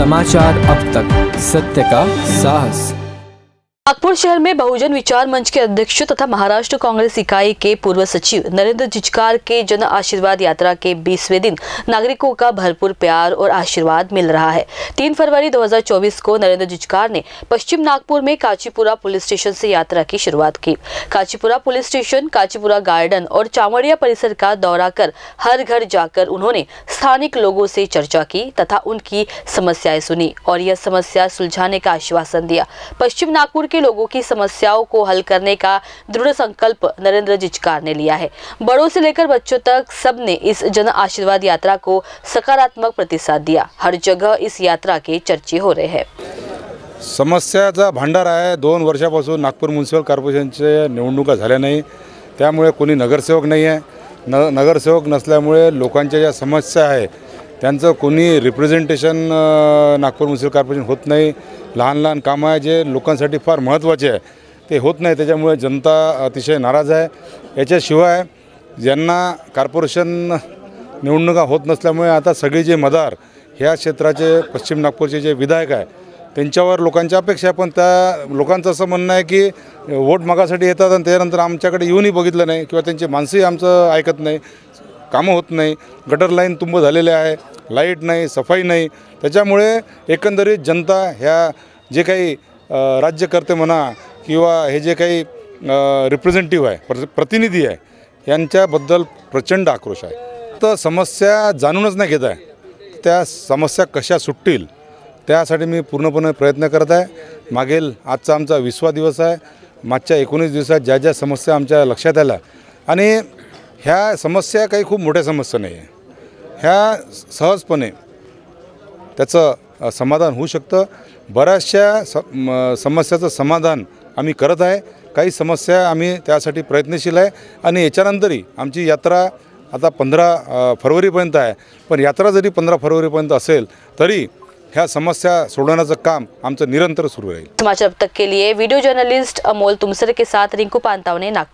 समाचार अब तक, सत्य का साहस। नागपुर शहर में बहुजन विचार मंच के अध्यक्ष तथा महाराष्ट्र कांग्रेस इकाई के पूर्व सचिव नरेंद्र जिचकार के जन आशीर्वाद यात्रा के 20वें दिन नागरिकों का भरपूर प्यार और आशीर्वाद मिल रहा है। 3 फरवरी 2024 को नरेंद्र जिचकार ने पश्चिम नागपुर में काचीपुरा पुलिस स्टेशन से यात्रा की शुरुआत की। काचीपुरा पुलिस स्टेशन, काचीपुरा गार्डन और चामड़िया परिसर का दौरा कर हर घर जाकर उन्होंने स्थानिक लोगों से चर्चा की तथा उनकी समस्याएं सुनी और यह समस्या सुलझाने का आश्वासन दिया। पश्चिम नागपुर के लोगों की समस्याओं को हल करने का दृढ़ संकल्प नरेंद्र जिचकार ने लिया है। बड़ों से लेकर बच्चों तक सबने इस जन आशीर्वाद यात्रा को सकारात्मक प्रतिसाद दिया। हर जगह इस यात्रा के चर्चे हो रहे हैं। समस्याचा भांडार आहे। 2 वर्षापासून नागपूर म्युनिसिपल कॉर्पोरेशनचे निवडणुका झाल्या नाही, त्यामुळे कोणी नगरसेवक नाही आहे। नगरसेवक नसल्यामुळे लोकांच्या ज्या समस्या आहे त्यांचं कोणी रिप्रेझेंटेशन नागपूर म्युनिसिपल कॉर्पोरेशन होत नाही। लहान लहान कामं आहे जे लोकांसाठी फार महत्त्वाचे आहे ते होत नाही, त्याच्यामुळे जनता अतिशय नाराज आहे। याच्याशिवाय ज्यांना कॉर्पोरेशन निवडणुका होत नसल्यामुळे आता सगळे जे मदार ह्या क्षेत्राचे पश्चिम नागपूरचे जे विधायक आहे त्यांच्यावर लोकांच्या अपेक्षा आहे, पण त्या लोकांचं असं म्हणणं आहे की वोट मागासाठी येतात आणि त्यानंतर आमच्याकडे येऊनही बघितलं नाही किंवा त्यांची माणसंही आमचं ऐकत नाही, कामं होत नाही। गटर लाईन तुंब झालेले आहे, लाईट नाही, सफाई नाही। त्याच्यामुळे एकंदरीत जनता ह्या जे काही राज्यकर्ते म्हणा किंवा हे जे काही रिप्रेझेंटेटिव्ह आहे, प्रतिनिधी आहे, यांच्याबद्दल प्रचंड आक्रोश आहे। तर समस्या जाणूनच नाही घेत आहे, त्या समस्या कशा सुटतील त्यासाठी मी पूर्णपणे प्रयत्न करत आहे। मागील आजचा आमचा 20वा दिवस आहे। मागच्या 19 दिवसात ज्या ज्या समस्या आमच्या लक्षात आल्या आणि ह्या समस्या काही खूप मोठ्या समस्या नाही आहे, ह्या सहजपणे त्याचं समाधान होऊ शकतं। बऱ्याचशा समस्याचं समाधान आम्ही करत आहे, काही समस्या आम्ही त्यासाठी प्रयत्नशील आहे आणि याच्यानंतरही आमची यात्रा आता 15 फरवरीपर्यंत आहे, पण यात्रा जरी 15 फरवरीपर्यंत असेल तरी ह्या समस्या सोडवण्याचं काम आमचं निरंतर सुरू राहील। समाचार अब तक के लिए वीडियो जर्नलिस्ट अमोल तुमसर के साथ रिंकू पांतावने नागपुर।